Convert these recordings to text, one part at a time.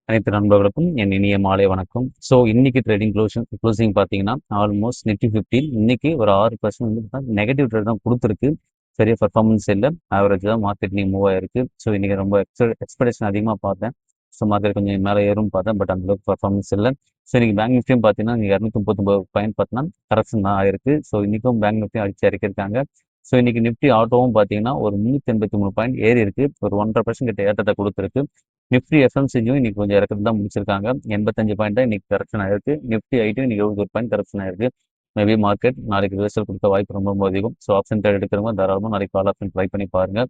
அனைத்து நண்பர்களுக்கும் என் இனிய மாலை வணக்கம். ஸோ இன்னைக்கு ட்ரேடிங் க்ளோசிங் பார்த்தீங்கன்னா, ஆல்மோஸ்ட் நிஃப்டி 50 இன்னைக்கு ஒரு 6% வந்து நெகட்டிவ் ட்ரேட் தான் குடுத்துருக்கு. பெரிய பெர்ஃபார்மன்ஸ் இல்ல. ஆவரேஜ் தான் மார்க்கெட் இன்னைக்கு மூவ் ஆயிருக்கு. ஸோ இன்னைக்கு ரொம்ப எக்ஸ்பெக்டேஷன் அதிகமா பார்த்தேன். ஸோ மார்க்கெட் கொஞ்சம் மேல ஏறும்னு பார்த்தேன். பட் அந்த அளவுக்கு பெர்ஃபார்மன்ஸ் இல்ல. ஸோ இன்னைக்கு பேங்க் நிஃப்டியும் பார்த்தீங்கன்னா, 239 பாயிண்ட் பார்த்தீங்கன்னா, கரெக்ஷன் தான் ஆயிருக்கு. ஸோ இன்னைக்கும் பேங்க் நிஃப்டியும் அடிச்சு இறக்கியிருக்காங்க. ஸோ இன்னைக்கு நிஃப்டி ஆட்டோவும் பார்த்தீங்கன்னா, ஒரு 383 பாயிண்ட் ஏறி இருக்கு. ஒரு 1.5% கிட்ட ஏற்றத்தை குடுத்துருக்கு. நிஃப்டி எஃப்எம்சிஜியும் இன்னைக்கு கொஞ்சம் இறக்கத்து தான் முடிச்சிருக்காங்க. 85 பாயிண்ட் தான் இன்னைக்கு கரெக்ஷன் ஆயிருக்கு. நிஃப்டி ஐடியும் இன்னைக்கு 71 பாயிண்ட் கரெக்ஷன் ஆயிருக்கு. மேபி மார்க்கெட் நாளைக்கு ரிவர்சல் கொடுக்க வாய்ப்பு ரொம்ப ரொம்ப அதிகம். ஸோ ஆப்ஷன் ட்ரேட் எடுக்கிறவங்க தாராளமாக நாளைக்கு கால் ஆப்ஷன் ட்ரை பண்ணி பாருங்க.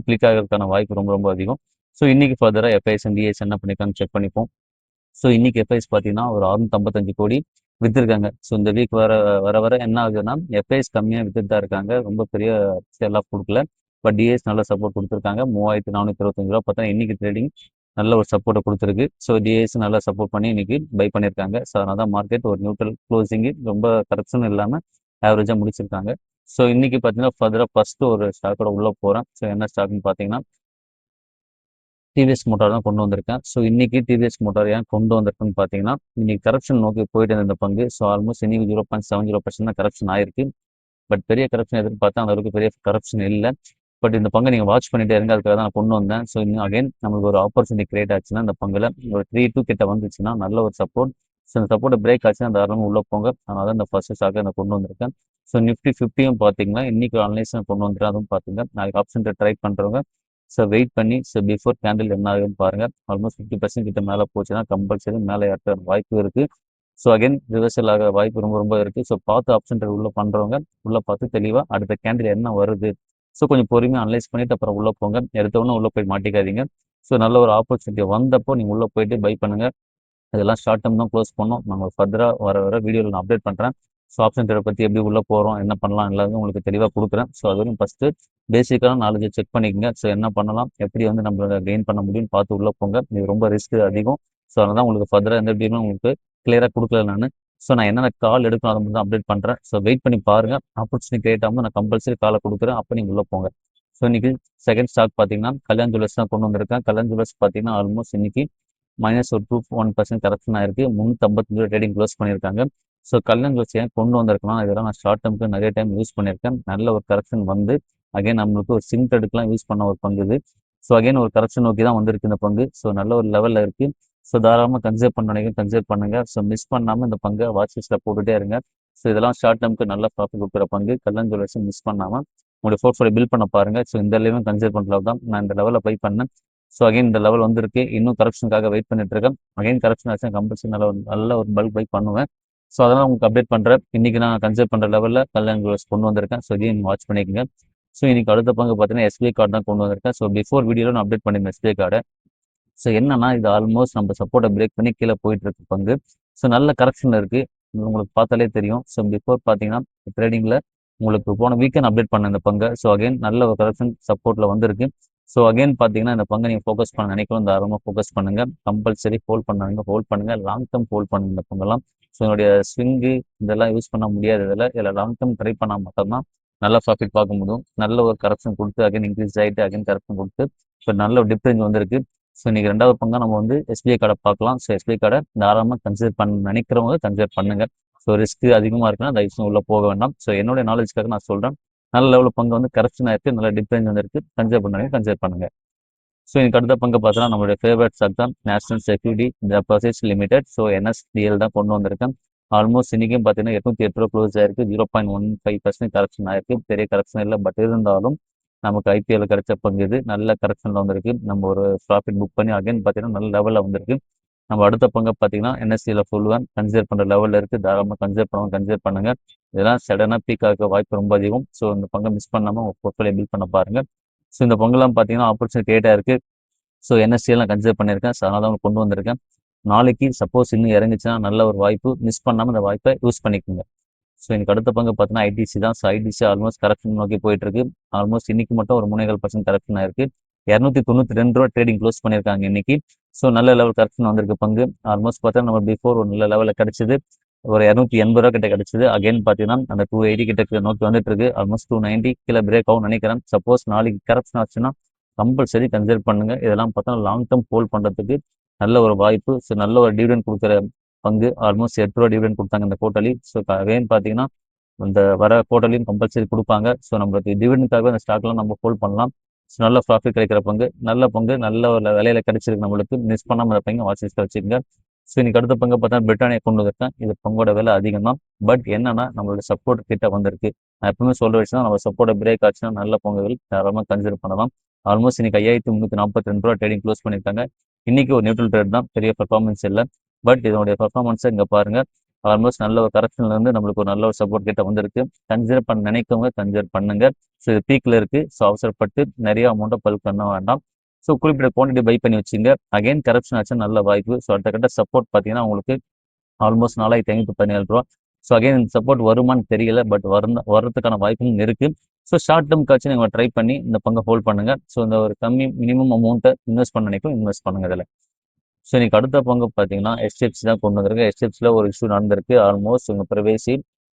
கிளிக் ஆகிறதுக்கான வாய்ப்பு ரொம்ப ரொம்ப அதிகம். ஸோ இன்னைக்கு ஃபர்தராக எஃப்ஐஎஸ் அண்ட் டிஎஸ் என்ன பண்ணிருக்கான்னு செக் பண்ணிப்போம். ஸோ இன்னைக்கு எஃப்ஐஎஸ் பார்த்தீங்கன்னா ஒரு 655 கோடி வித்திருக்காங்க. ஸோ இந்த வீக் வர வர வர என்ன ஆகுதுன்னா எஃப்ஐஎஸ் கம்மியாக வித்துட்டு தான் இருக்காங்க. ரொம்ப பெரிய செல் ஆஃப் கொடுக்கல. பட் டிஎஸ் நல்ல சப்போர்ட் கொடுத்துருக்காங்க. 3425 ரூபா பார்த்தா இன்னைக்கு ட்ரேடிங் நல்ல ஒரு சப்போர்ட்டை கொடுத்துருக்கு. ஸோ டிஎஸ் நல்லா சப்போர்ட் பண்ணி இன்னைக்கு பை பண்ணியிருக்காங்க. ஸோ அதனால தான் மார்க்கெட் ஒரு நியூட்ரல் க்ளோசிங்கு ரொம்ப கரெக்ஷன் இல்லாமல் ஆவரேஜாக முடிச்சிருக்காங்க. ஸோ இன்னைக்கு பார்த்தீங்கன்னா ஃபர்தராக ஃபர்ஸ்ட் ஒரு ஸ்டாக்கோட உள்ள போகிறேன். ஸோ என்ன ஸ்டாக்னு பார்த்தீங்கன்னா டிவிஎஸ் மோட்டார் தான் கொண்டு வந்திருக்கேன். ஸோ இன்னைக்கு டிவிஎஸ் மோட்டார் ஏன் கொண்டு வந்திருக்குன்னு பார்த்தீங்கன்னா, இன்னைக்கு கரப்ஷன் நோக்கி போயிட்டு இருந்த இந்த பங்கு. ஸோ ஆல்மோஸ்ட் இன்னைக்கு 0.70% தான் கரப்ஷன் ஆயிருக்கு. பட் பெரிய கரப்ஷன் எதிர்பார்த்தா அந்த அளவுக்கு பெரிய கரப்ஷன் இல்லை. பட் இந்த பங்கை நீங்கள் வாட்ச் பண்ணிட்டே இருங்க. அதுக்காக தான் நான் கொண்டு வந்தேன். ஸோ இன்னும் அகைன் நம்மளுக்கு ஒரு ஆப்பர்ச்சுனிட்டி கிரியேட் ஆச்சுன்னா இந்த பங்குல ஒரு 3-2 கிட்ட வந்துச்சுன்னா நல்ல ஒரு சப்போர்ட். ஸோ இந்த சப்போர்ட்டை பிரேக் ஆச்சுன்னா தாராளமாக உள்ள போங்க. அதனால தான் இந்த ஃபர்ஸ்ட் ஸ்டாக்கை நான் கொண்டு வந்திருக்கேன். ஸோ நிஃப்டி 50யும் பார்த்தீங்கன்னா இன்னைக்கு அனலைஸும் கொண்டு வந்துருக்கேன். அதுவும் பார்த்துங்க. நாளைக்கு ஆப்ஷன் ட்ரை பண்ணுறவங்க ஸோ வெயிட் பண்ணி ஸோ பிஃபோர் கேண்டில் என்ன ஆகுதுன்னு பாருங்க. ஆல்மோஸ்ட் 50% கிட்ட மேலே போச்சுன்னா கம்பல்சரி மேலே ஏற்ற வாய்ப்பு இருக்கு. ஸோ அகைன் ரிவர்சல் ஆக வாய்ப்பு ரொம்ப ரொம்ப இருக்கு. ஸோ பார்த்து ஆப்ஷன் உள்ள பண்றவங்க உள்ள பார்த்து தெளிவா அடுத்த கேண்டில் என்ன வருது. ஸோ கொஞ்சம் பொறுமையாக அனலைஸ் பண்ணிட்டு அப்புறம் உள்ள போங்க. எடுத்தவொன்னே உள்ள போய் மாட்டிக்காதீங்க. ஸோ நல்ல ஒரு ஆப்பர்ச்சுனிட்டி வந்தப்போ நீங்க உள்ள போயிட்டு பை பண்ணுங்க. இதெல்லாம் ஷார்ட் டேர்ம் தான் க்ளோஸ் பண்ணோம். நம்ம ஃபர்தராக வர வர வீடியோவில் நான் அப்டேட் பண்ணுறேன். ஸோ ஆப்ஷன் ட்ரேடை பற்றி எப்படி உள்ளே போகிறோம் என்ன பண்ணலாம் எல்லாமே உங்களுக்கு தெளிவாக கொடுக்குறேன். ஸோ அது வரைக்கும் ஃபஸ்ட்டு பேசிக்கான நாலேஜை செக் பண்ணிக்கங்க. ஸோ என்ன பண்ணலாம் எப்படி வந்து நம்மளோட கெயின் பண்ண முடியும்னு பார்த்து உள்ளே போங்க. இது ரொம்ப ரிஸ்க் அதிகம். ஸோ அதனால தான் உங்களுக்கு ஃபர்தராக எந்த டீலும் உங்களுக்கு கிளியராக கொடுக்கல நான். ஸோ நான் என்னென்ன கால் எடுக்கணும் அதை மட்டும் தான் அப்டேட் பண்ணுறேன். ஸோ வெயிட் பண்ணி பாருங்கள். ஆப்பர்ச்சுனிட்டி கிரியேட் ஆகும்போது நான் கம்பல்சரி காலை கொடுக்குறேன். அப்போ நீங்கள் உள்ளே போங்க. ஸோ இன்னைக்கு செகண்ட் ஸ்டாக் பார்த்தீங்கன்னா கல்யாண் ஜுவல்லர்ஸ் தான் கொண்டு வந்திருக்கேன். கல்யாண் ஜுவல்லர்ஸ் பார்த்தீங்கன்னா ஆல்மோஸ்ட் இன்னைக்கு மைனஸ் ஒரு 2.1% கரெக்ஷன் ஆயிருக்கு. 355 ட்ரேடிங் க்ளோஸ் பண்ணியிருக்காங்க. ஸோ கல்யாண் ஜுவல்லர்ஸ் ஏன் கொண்டு வந்திருக்கலாம் இதெல்லாம் நான் ஷார்ட் டேர்முக்கு நிறைய டைம் யூஸ் பண்ணியிருக்கேன். நல்ல ஒரு கரெக்ஷன் வந்து அகைன் நம்மளுக்கு ஒரு சிம் எடுக்கலாம் யூஸ் பண்ண ஒரு பங்கு இது. ஸோ அகைன் ஒரு கரெக்ஷன் நோக்கி தான் வந்திருக்கு இந்த பங்கு. ஸோ நல்ல ஒரு லெவலில் இருக்கு. ஸோ தாராளமாக கன்சிடர் பண்ண கன்சிடர் பண்ணுங்க. ஸோ மிஸ் பண்ணாமல் இந்த பங்கை வாட்ச் லிஸ்ட்டில் போட்டுட்டே இருங்க. ஸோ இதெல்லாம் ஷார்ட் டேர்முக்கு நல்ல ப்ராஃபிட் கொடுக்குற பங்கு. கல்யாண் ஜுவல்லர்ஸ் மிஸ் பண்ணாமல் உங்களுடைய போர்ட்ஃபோலியோ பில்ட் பண்ண பாருங்க. ஸோ இந்த லெவலும் கன்சிடர் பண்ணுறது தான் நான் இந்த லெவலில் பை பண்ணேன். ஸோ அகைன் இந்த லெவல் வந்திருக்கு. இன்னும் கரெக்ஷனுக்காக வெயிட் பண்ணிட்டு இருக்கேன். அகைன் கரெக்ஷன் ஆச்சுன்னா கம்பல்சரி நல்ல ஒரு பல்க் பை பண்ணுவேன். ஸோ அதெல்லாம் உங்களுக்கு அப்டேட் பண்ணுறேன். இன்னைக்கு நான் கன்சிடர் பண்ணுற லெவலில் கல்யாண் ஜுவல்லர்ஸ் கொண்டு வந்திருக்கேன். ஸோ இதையும் நீங்கள் வாட்ச் பண்ணிக்கோங்க. ஸோ இன்னைக்கு அடுத்த பங்கு பார்த்தீங்கன்னா எஸ்பிஐ கார்டு தான் கொண்டு வந்திருக்கேன். ஸோ பிஃபோர் வீடியோவில் நான் அப்டேட் பண்ணியிருந்தேன் எஸ்பிஐ கார்டை. ஸோ என்னன்னா இது ஆல்மோஸ்ட் நம்ம சப்போர்ட்டை பிரேக் பண்ணி கீழே போயிட்டு இருக்கு பங்கு. ஸோ நல்ல கரெக்ஷன் இருக்கு. உங்களுக்கு பார்த்தாலே தெரியும். ஸோ பிஃபோர் பார்த்தீங்கன்னா ட்ரேடிங்கில் உங்களுக்கு போன வீக்கெண்ட் அப்டேட் பண்ண இந்த பங்கு. ஸோ அகைன் நல்ல ஒரு கரெக்ஷன் சப்போர்ட்டில் வந்திருக்கு. ஸோ அகைன் பார்த்தீங்கன்னா இந்த பங்கை நீங்கள் ஃபோக்கஸ் பண்ண நினைக்கலாம். தாராளமாக ஃபோக்கஸ் பண்ணுங்க. கம்பல்சரி ஹோல்ட் பண்ணுங்க. லாங் டேர்ம் ஹோல்ட் பண்ணுங்க இந்த பங்கெல்லாம். ஸோ என்னுடைய ஸ்விங்கு இதெல்லாம் யூஸ் பண்ண முடியாது இதில் லாங் டேர்ம் ட்ரை பண்ணால் மட்டும்தான் நல்ல ப்ராஃபிட் பார்க்க முடியும். நல்ல ஒரு கரெக்ஷன் கொடுத்து அகைன் இன்க்ரீஸ் ஆகிட்டு அகைன் கரெக்ஷன் கொடுத்து இப்போ நல்ல ஒரு டிஃப்ரென்ஸ் வந்திருக்கு. ஸோ இன்னைக்கு ரெண்டாவது பங்கா நம்ம வந்து எஸ்பிஐ கார்டை பார்க்கலாம். ஸோ எஸ்பிஐ கார்டை தாராளமாக கன்சிடர் பண்ண நினைக்கிறவங்க கன்சிடர் பண்ணுங்க. ஸோ ரிஸ்க் அதிகமாக இருக்குன்னா தயவுசெய்து உள்ள போக வேண்டாம். ஸோ என்னுடைய நாலேஜ்க்காக நான் சொல்கிறேன். நல்ல லெவலில் பங்கு வந்து கரெக்ஷன் ஆயிருக்கு. நல்ல டிஃபரன்ஸ் வந்துருக்கு. கன்சிடர் பண்ணுங்க. ஸோ எனக்கு அடுத்த பங்கு பார்த்தோன்னா நம்மளுடைய ஃபேவரட் ஸ்டாக் தான் national security deposits limited. So NSDL தான் கொண்டு வந்திருக்கேன். ஆல்மோஸ்ட் இன்னைக்கும் பார்த்தீங்கன்னா 808 ரூபா க்ளோஸ் ஆயிருக்கு. 0.15% கரெக்ஷன் ஆயிருக்கு. பெரிய கரெக்ஷன் இல்லை. பட் இருந்தாலும் நமக்கு ஐபிஎல் கிடைச்ச பங்கு இது. நல்ல கரெக்ஷன்ல வந்திருக்கு. நம்ம ஒரு ப்ராஃபிட் புக் பண்ணி அகைன் பார்த்தீங்கன்னா நல்ல லெவலில் வந்திருக்கு. நம்ம அடுத்த பங்கை பார்த்தீங்கன்னா என்எஸ்சியில் சொல்லுவேன் கன்சிடர் பண்ணுற லெவலில் இருக்குது. தாராளமாக கன்சிடர் பண்ணுங்க. இதெல்லாம் சடனாக பீக் ஆக வாய்ப்பு ரொம்ப அதிகம். ஸோ இந்த பங்கை மிஸ் பண்ணாமல் உங்கள் போர்ட்ஃபோலியோ பில்ட் பண்ண பாருங்க. ஸோ இந்த பங்குலாம் பார்த்தீங்கன்னா ஆப்பர்ச்சுனிட்டி கிரியேட்டாக இருக்குது. ஸோ என்எஸ்சியில் கன்சிடர் பண்ணியிருக்கேன். ஸோ அதனால தான் கொண்டு வந்திருக்கேன். நாளைக்கு சப்போஸ் இன்னும் இறங்குச்சுன்னா நல்ல ஒரு வாய்ப்பு. மிஸ் பண்ணாமல் இந்த வாய்ப்பை யூஸ் பண்ணிக்கோங்க. ஸோ எனக்கு அடுத்த பங்கு பார்த்தீங்கன்னா ஐடிசி தான். ஸோ ஐடிசி ஆல்மோஸ்ட் கரெக்ஷன் நோக்கி போயிட்டு இருக்கு. ஆல்மோஸ்ட் இன்னைக்கு மட்டும் ஒரு 3.5% கரெக்ஷன் ஆயிருக்கு. 292 ரூபா ட்ரேடிங் க்ளோஸ் பண்ணியிருக்காங்க இன்னைக்கு. ஸோ நல்ல லெவல் கரெக்ஷன் வந்திருக்கு பங்கு. ஆல்மோஸ்ட் பார்த்தா நம்ம பிஃபோர் ஒரு நல்ல லெவலில் கிடைச்சது. ஒரு 280 ரூபா கிட்ட கிடைச்சது. அகைன் பார்த்தீங்கன்னா அந்த 280 கிட்ட நோக்கி வந்துட்டு இருக்கு. ஆல்மோஸ்ட் 290 கீழே பிரேக் ஆகும் நினைக்கிறேன். சப்போஸ் நாளைக்கு கரெக்ஷன் ஆச்சுன்னா கம்பல்சரி கன்சிடர் பண்ணுங்க. இதெல்லாம் பார்த்தா லாங் டேர்ம் ஹோல்ட் பண்றதுக்கு நல்ல ஒரு வாய்ப்பு. ஸோ நல்ல ஒரு டிவிடெண்ட் கொடுக்குற பங்கு. ஆல்மோஸ்ட் ரூ. 8 டிவிடெண்ட் கொடுத்தாங்க இந்த குவார்ட்டர்லி. ஸோ அகைன் பார்த்தீங்கன்னா இந்த வர குவார்ட்டர்லியும் கம்பல்சரி கொடுப்பாங்க. ஸோ நம்மளுக்கு டிவிடெண்டுக்காகவே அந்த ஸ்டாக்லாம் நம்ம ஹோல்ட் பண்ணலாம். ஸோ நல்ல ப்ராஃபிட் கிடைக்கிற பங்கு, நல்ல பங்கு, நல்ல ஒரு விலையில கிடைச்சிருக்கு நம்மளுக்கு. மிஸ் பண்ணாம இந்த பங்கு வாட்ச் லிஸ்ட்ல வச்சுக்கோங்க. ஸோ இன்னைக்கு அடுத்த பங்கு பார்த்தா பிரிட்டானியா கொண்டு வந்திருக்கேன். இது பங்கோட விலை அதிகம் தான். பட் என்னன்னா நம்மளோட சப்போர்ட் கிட்ட வந்திருக்கு. நான் எப்பவுமே சொல்ற விஷயம் தான், நம்ம சப்போர்ட்டை பிரேக் ஆச்சுன்னா நல்ல பங்குகள் தாராளமாக கன்சிடர் பண்ணலாம். ஆல்மோஸ்ட் இன்னைக்கு 5342 ட்ரேடிங் க்ளோஸ் பண்ணியிருக்காங்க. இன்னைக்கு ஒரு நியூட்ரல் ட்ரேட் தான், பெரிய பெர்ஃபார்மன்ஸ் இல்லை. பட் இதனுடைய பெர்ஃபார்மன்ஸை இங்கே பாருங்க. ஆல்மோஸ்ட் நல்ல ஒரு கரெக்ஷன்ல இருந்து நம்மளுக்கு ஒரு நல்ல ஒரு சப்போர்ட் கிட்ட வந்திருக்கு. கன்சிடர் பண்ண நினைக்கவங்க கன்சிடர் பண்ணுங்க. ஸோ இது பீக்ல இருக்கு. ஸோ அவசரப்பட்டு நிறைய அமௌண்ட்டை பல்க் பண்ண வேண்டாம். ஸோ குறிப்பிட்ட குவான்டிட்டி பை பண்ணி வச்சுங்க. அகைன் கரப்ஷன் ஆச்சு நல்ல வாய்ப்பு. ஸோ அடுத்த கட்ட சப்போர்ட் பார்த்தீங்கன்னா உங்களுக்கு ஆல்மோஸ்ட் 4517 ரூபா. ஸோ அகைன் இந்த சப்போர்ட் வருமானு தெரியல. பட் வர்றதுக்கான வாய்ப்பும் இருக்கு. ஸோ ஷார்ட் டேர்ம்காச்சும் நீங்கள் ட்ரை பண்ணி இந்த பங்கை ஹோல்ட் பண்ணுங்க. ஸோ இந்த ஒரு கம்மி மினிமம் அமௌண்ட்டை இன்வெஸ்ட் பண்ண நினைக்கும் இன்வெஸ்ட் பண்ணுங்க இதில். ஸோ இன்னைக்கு அடுத்த பங்கு பார்த்தீங்கன்னா HDFC தான் கொண்டு வந்திருக்கு. HDFCயில் ஒரு இஷ்யூ நடந்திருக்கு. ஆல்மோஸ்ட் உங்கள் பிரவேசி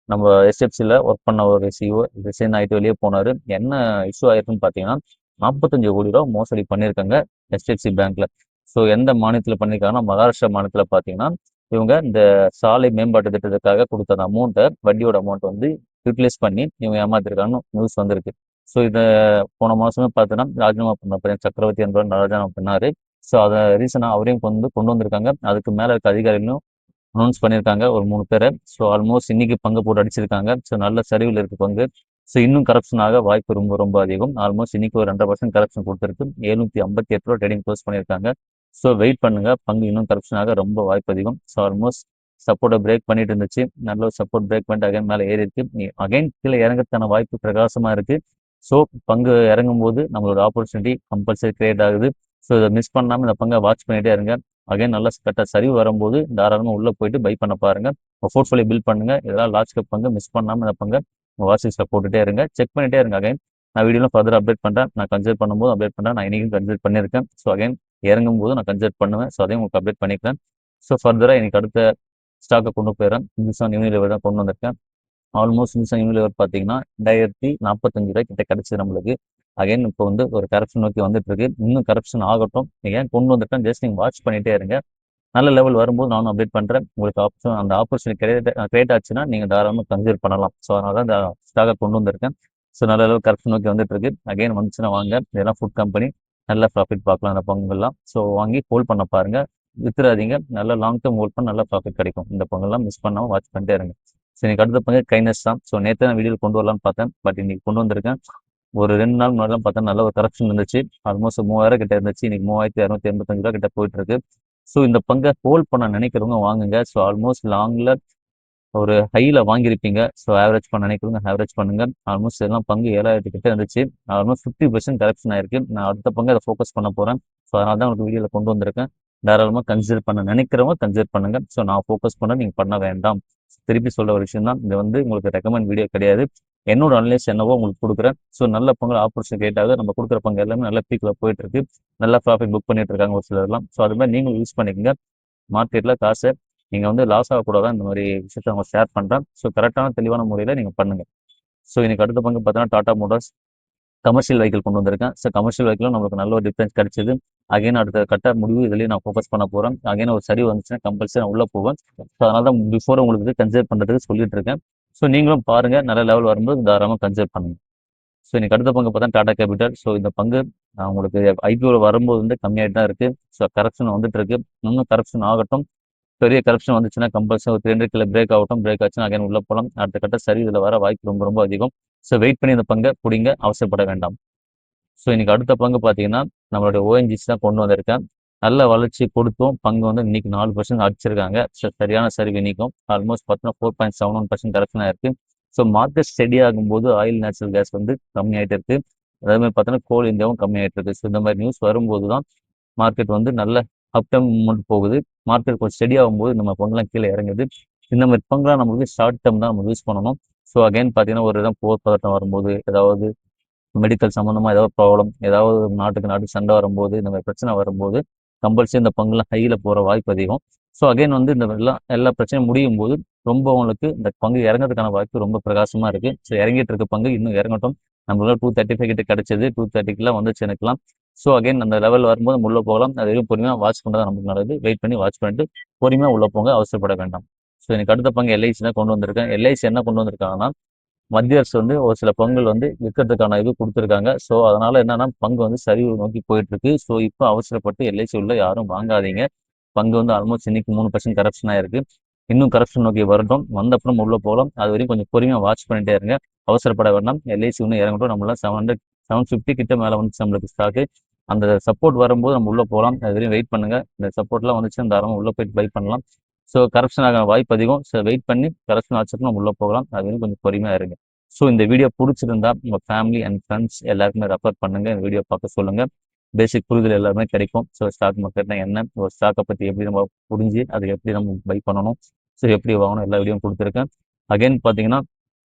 நம்ம HDFCயில் ஒர்க் பண்ண ஒரு சிஓ ரிசைன் ஆகிட்டு வெளியே போனார். என்ன இஷ்யூ ஆயிருக்குன்னு பார்த்தீங்கன்னா 45 கோடி ரூபா மோசடி பண்ணியிருக்காங்க HDFC பேங்க்ல. ஸோ எந்த மாநிலத்தில் பண்ணியிருக்காங்கன்னா மகாராஷ்டிரா மாநிலத்தில் பார்த்தீங்கன்னா இவங்க இந்த சாலை மேம்பாட்டு திட்டத்துக்காக கொடுத்த அந்த அமௌண்ட்டை, வட்டியோட அமௌண்ட் வந்து யூட்டிலைஸ் பண்ணி இவங்க ஏமாத்திருக்காங்கன்னு நியூஸ் வந்திருக்கு. ஸோ இதை போன மாசமே பார்த்தீங்கன்னா ராஜினாமா பண்ண சக்கரவர்த்தி என்பவர் ராஜினாமா பண்ணாரு. ஸோ அதை ரீசனாக அவரையும் கொண்டு வந்திருக்காங்க. அதுக்கு மேலே இருக்க அதிகாரிகளும் அனௌன்ஸ் பண்ணியிருக்காங்க ஒரு 3 பேரை. ஸோ ஆல்மோஸ்ட் இன்னைக்கு பங்கு போட்டு அடிச்சிருக்காங்க. ஸோ நல்ல சரிவில் இருக்கு பங்கு. ஸோ இன்னும் கரப்ஷன் ஆக வாய்ப்பு ரொம்ப ரொம்ப அதிகம். ஆல்மோஸ்ட் இன்னைக்கு ஒரு 2% கரப்ஷன் கொடுத்துருக்கு. 758 ரூபா ட்ரேடிங் க்ளோஸ் பண்ணியிருக்காங்க. ஸோ வெயிட் பண்ணுங்க, பங்கு இன்னும் கரப்ஷன் ஆக ரொம்ப வாய்ப்பு அதிகம். ஸோ ஆல்மோஸ்ட் சப்போர்ட்டை பிரேக் பண்ணிட்டு இருந்துச்சு. நல்ல ஒரு சப்போர்ட் பிரேக் பண்ணிட்டு அகைன் மேலே ஏறி இருக்கு. அகைன் கீழே இறங்கறதுக்கான வாய்ப்பு பிரகாசமா இருக்கு. ஸோ பங்கு இறங்கும் போது நம்மளோட ஆப்பர்ச்சுனிட்டி கம்பல்சரி கிரியேட் ஆகுது. ஸோ இதை மிஸ் பண்ணாமல் இந்த பங்கை வாட்ச் பண்ணிட்டே இருங்க. அகைன் நல்ல கட்ட சரிவு வரும்போது தாராளமாக உள்ள போயிட்டு பை பண்ண பாருங்க. உங்கள் போர்ட்ஃபோலியோ பில்ட் பண்ணுங்க. இதெல்லாம் லார்ஜ் கேப் பங்கு மிஸ் பண்ணாமல் இந்த பங்கை உங்கள் வாட்ச் லிஸ்ட்டில் போட்டுட்டே இருங்க. செக் பண்ணிட்டே இருங்க. அகைன் நான் வீடியோலாம் ஃபர்தர் அப்டேட் பண்ணுறேன். நான் கன்சிடர் பண்ணும்போது அப்டேட் பண்ணுறேன். நான் இன்னைக்கும் கன்சிடர் பண்ணியிருக்கேன். ஸோ அகைன் இறங்கும் போது நான் கன்சிடர் பண்ணுவேன். ஸோ அதையும் உங்களுக்கு அப்டேட் பண்ணிக்கிறேன். ஸோ ஃபர்தராக எனக்கு அடுத்த ஸ்டாக்கை கொண்டு போயிடுறேன். இந்துஸ்தான் யூனிலிவர் தான் கொண்டு வந்திருக்கேன். ஆல்மோஸ்ட் இந்துஸ்தான் யூனிலிவர் பார்த்தீங்கன்னா 2045 கிட்ட கிடைச்சது நம்மளுக்கு. அகைன் இப்போ வந்து ஒரு கரப்ஷன் நோக்கி வந்துட்டு இருக்கு. இன்னும் கரப்ஷன் ஆகட்டும். ஏன் கொண்டு வந்துட்டேன், ஜஸ்ட் நீங்கள் வாட்ச் பண்ணிட்டே இருங்க. நல்ல லெவல் வரும்போது நானும் அப்டேட் பண்ணுறேன். உங்களுக்கு அந்த ஆப்பர்ச்சுனிட்டி கிரியேட் ஆச்சுன்னா நீங்கள் தாராளமாக கன்சிடர் பண்ணலாம். ஸோ அதனால தான் இந்த ஸ்டாக்கை கொண்டு வந்திருக்கேன். ஸோ நல்ல லெவல் கரப்ஷன் நோக்கி வந்துட்டு இருக்கு. அகைன் வந்துச்சுன்னா வாங்க. இதெல்லாம் ஃபுட் கம்பெனி, நல்ல ப்ராஃபிட் பார்க்கலாம் அந்த பங்குகள்லாம். ஸோ வாங்கி ஹோல்ட் பண்ண பாருங்க, வித்துறாதீங்க. நல்ல லாங் டேர்ம் ஹோல்ட் பண்ண நல்ல ப்ராஃபிட் கிடைக்கும். இந்த பங்கெல்லாம் மிஸ் பண்ணாமல் வாட்ச் பண்ணிட்டே இருங்க. ஸோ எனக்கு அடுத்த பங்கு கைனஸ் தான். ஸோ நேற்று நான் வீடியோ கொண்டு வரலாம்னு பார்த்தேன். பட் இன்னைக்கு கொண்டு வந்திருக்கேன். ஒரு 2 நாள் முன்னாடிலாம் பார்த்தா நல்ல ஒரு கரெக்ஷன் இருந்துச்சு. ஆல்மோஸ்ட் 3000 கிட்ட இருந்துச்சு. இன்னைக்கு 3285 ரூபா கிட்ட போயிட்டு இருக்கு. ஸோ இந்த பங்கை ஹோல்ட் பண்ண நினைக்கிறவங்க வாங்குங்க. ஸோ ஆல்மோஸ்ட் லாங்ல ஒரு ஹையில் வாங்கியிருப்பீங்க. ஸோ ஆவரேஜ் பண்ண நினைக்கிறவங்க ஆவரேஜ் பண்ணுங்க. ஆல்மோஸ்ட் எல்லாம் பங்கு 7000 கிட்ட இருந்துச்சு. ஆல்மோஸ்ட் 50% கரெக்ஷன் ஆயிருக்கு. நான் அடுத்த பங்கு அதை ஃபோக்கஸ் பண்ண போகிறேன். ஸோ அதனால தான் உங்களுக்கு வீடியோவில் கொண்டு வந்திருக்கேன். தாராளமாக கன்சிடர் பண்ண நினைக்கிறவங்க கன்சிடர் பண்ணுங்க. ஸோ நான் ஃபோக்கஸ் பண்ண நீங்கள் பண்ண வேண்டாம். திருப்பி சொல்ல ஒரு விஷயம் தான், இது வந்து உங்களுக்கு ரெக்கமெண்ட் வீடியோ கிடையாது. என்னோட அனலைஸ் என்னவோ உங்களுக்கு கொடுக்குறேன். ஸோ நல்ல பங்கு ஆப்பர்ச்சுனிட்டி கேட்டாக நம்ம கொடுக்குற பங்கு எல்லாமே நல்ல பீக்கில் போயிட்டு இருக்கு. நல்ல ப்ராஃபிட் புக் பண்ணிட்டு இருக்காங்க ஒரு சிலர்லாம். ஸோ அது மாதிரி நீங்களும் யூஸ் பண்ணிக்கோங்க. மார்க்கெட்டில் காசை நீங்கள் வந்து லாஸ் ஆகக்கூடாதான் இந்த மாதிரி விஷயத்தை அவங்க ஷேர் பண்ணுறேன். ஸோ கரெக்டான தெளிவான முறையில் நீங்கள் பண்ணுங்க. ஸோ எனக்கு அடுத்த பங்கு பார்த்தோன்னா டாடா மோட்டார்ஸ் கமர்ஷியல் வெஹிக்கிள் கொண்டு வந்திருக்கேன். ஸோ கமர்ஷியல் வெஹிக்கிளும் நம்மளுக்கு நல்ல ஒரு டிஃபரன்ஸ் கிடைச்சது. அகைன் அடுத்த கட்ட முடிவு இதுலேயும் நான் ஃபோக்கஸ் பண்ண போகிறேன். அகைன் ஒரு சரி வந்துச்சுன்னா கம்பல்சரி நான் உள்ளே போவேன். ஸோ அதனால தான் பிஃபோர் உங்களுக்கு கன்சிடர் பண்ணுறதுக்கு சொல்லிட்டு இருக்கேன். ஸோ நீங்களும் பாருங்கள், நல்ல லெவல் வரும்போது தாராளமாக கன்சிடர் பண்ணுங்க. ஸோ இன்னைக்கு அடுத்த பங்கு பார்த்தா டாடா கேபிட்டல். ஸோ இந்த பங்கு உங்களுக்கு ஐபிஓவில் வரும்போது வந்து கம்மியாகிட்டு தான் இருக்குது. ஸோ கரெக்ஷன் வந்துட்டு இருக்கு. இன்னும் கரெக்ஷன் ஆகட்டும். பெரிய கரெக்ஷன் வந்துச்சுன்னா கம்பல்சரி ஒரு 300 கீழே பிரேக் ஆகட்டும். பிரேக் ஆச்சுன்னா அகைன் உள்ள போகலாம். அடுத்த கட்ட சரி இதில் வர வாய்ப்பு ரொம்ப ரொம்ப அதிகம். ஸோ வெயிட் பண்ணி இந்த பங்கை பிடிங்க, அவசரப்பட வேண்டாம். ஸோ இன்னைக்கு அடுத்த பங்கு பார்த்தீங்கன்னா நம்மளுடைய ஓஎன்ஜிசி தான் கொண்டு வந்திருக்கேன். நல்ல வளர்ச்சி கொடுத்தும் பங்கு வந்து இன்னைக்கு 4% அடிச்சிருக்காங்க. ஸோ சரியான சரிவு இன்னைக்கும் ஆல்மோஸ்ட் பார்த்தீங்கன்னா 4.71% கரெக்ஷனாக இருக்கு. ஸோ மார்க்கெட் ஸ்டெடி ஆகும்போது ஆயில் நேச்சுரல் கேஸ் வந்து கம்மியாயிட்டு இருக்கு. அதே மாதிரி பார்த்தோன்னா கோல் இந்தியாவும் கம்மியாயிட்டு இருக்கு. ஸோ இந்த மாதிரி நியூஸ் வரும்போது தான் மார்க்கெட் வந்து நல்ல அப் டேர்ம் மூமெண்ட் போகுது. மார்க்கெட் கொஞ்சம் ஸ்டெடி ஆகும்போது நம்ம பங்குலாம் கீழே இறங்குது. இந்த மாதிரி பங்குலாம் நம்மளுக்கு ஷார்ட் டேர்ம் தான் நம்ம யூஸ் பண்ணணும். ஸோ அகைன் பார்த்தீங்கன்னா ஒரு இடம் போர் பதட்டம் வரும்போது, ஏதாவது மெடிக்கல் சம்மந்தமாக ஏதாவது ப்ராப்ளம், ஏதாவது நாட்டுக்கு சண்டை வரும்போது, இந்த மாதிரி பிரச்சனை வரும்போது கம்பல்சரி இந்த பங்குலாம் ஹையில் போகிற வாய்ப்பு அதிகம். ஸோ அகைன் வந்து இந்த எல்லா பிரச்சனையும் முடியும் போது ரொம்ப உங்களுக்கு இந்த பங்கு இறங்கிறதுக்கான வாய்ப்பு ரொம்ப பிரகாசமாக இருக்குது. ஸோ இறங்கிட்டு இருக்க பங்கு இன்னும் இறங்கட்டும். நம்மளால 235 கிட்ட கிடைச்சது, 230 வந்துச்சு எனக்குலாம். ஸோ அகைன் அந்த லெவல் வரும்போது நம்ம உள்ள போகலாம். அது வரைக்கும் பொறுமையாக வாட்ச் பண்ணுறது நமக்கு நல்லது. வெயிட் பண்ணி வாட்ச் பண்ணிட்டு பொறுமையாக உள்ள போங்க, அவசரப்பட வேண்டாம். ஸோ எனக்கு அடுத்த பங்கு எல்ஐசி தான் கொண்டு வந்திருக்கேன். எல்ஐசி என்ன கொண்டு வந்திருக்காங்கன்னா, மத்திய அரசு வந்து ஒரு சில பங்குகள் வந்து விற்கிறதுக்கான இது கொடுத்துருக்காங்க. ஸோ அதனால என்னன்னா பங்கு வந்து சரிவு நோக்கி போயிட்டு இருக்கு. ஸோ இப்போ அவசரப்பட்டு எல்ஐசி உள்ள யாரும் வாங்காதீங்க. பங்கு வந்து ஆல்மோஸ்ட் இன்னைக்கு 3% கரப்ஷன் ஆயிருக்கு. இன்னும் கரப்ஷன் நோக்கி வரட்டும். வந்த அப்புறம் உள்ள போகலாம். அது வரைக்கும் கொஞ்சம் பொறுமையாக வாட்ச் பண்ணிட்டே இருங்க. அவசரப்பட வேண்டாம். எல்ஐசி இன்னும் இறங்கட்டும். நம்மள 700 750 கிட்ட மேலே வந்துச்சு நம்மளுக்கு ஸ்டாக்கு. அந்த சப்போர்ட் வரும்போது நம்ம உள்ள போகலாம். அது வரையும் வெயிட் பண்ணுங்க. இந்த சப்போர்ட்லாம் வந்துச்சு தாராளமாக உள்ள போயிட்டு பை பண்ணலாம். ஸோ கரப்ஷன் ஆக வாய்ப்பு அதிகம். ஸோ வெயிட் பண்ணி கரப்ஷன் ஆச்சப்போ நம்ம உள்ள போகலாம். அது வரையும் கொஞ்சம் பொறுமையாக இருங்க. ஸோ இந்த வீடியோ பிடிச்சிருந்தா உங்கள் ஃபேமிலி அண்ட் ஃப்ரெண்ட்ஸ் எல்லாருக்குமே ரெஃபர் பண்ணுங்க. இந்த வீடியோ பார்க்க சொல்லுங்க. பேசிக் புரிதல் எல்லாருமே கிடைக்கும். ஸோ ஸ்டாக் மார்க்கெட்னா என்ன, ஒரு ஸ்டாக்கை பற்றி எப்படி நம்ம புரிஞ்சு அதை எப்படி நம்ம பை பண்ணணும், ஸோ எப்படி வாங்கணும், எல்லா வீடியோவும் கொடுத்துருக்கேன். அகைன் பார்த்தீங்கன்னா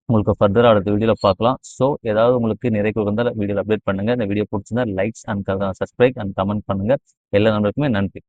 உங்களுக்கு ஃபர்தராக அடுத்த வீடியோவில் பார்க்கலாம். ஸோ ஏதாவது உங்களுக்கு நிறைய இருந்தால் வீடியோவில் அப்டேட் பண்ணுங்க. இந்த வீடியோ பிடிச்சிருந்தா likes and subscribe and comment பண்ணுங்க. எல்லா நம்பருக்குமே நன்றி.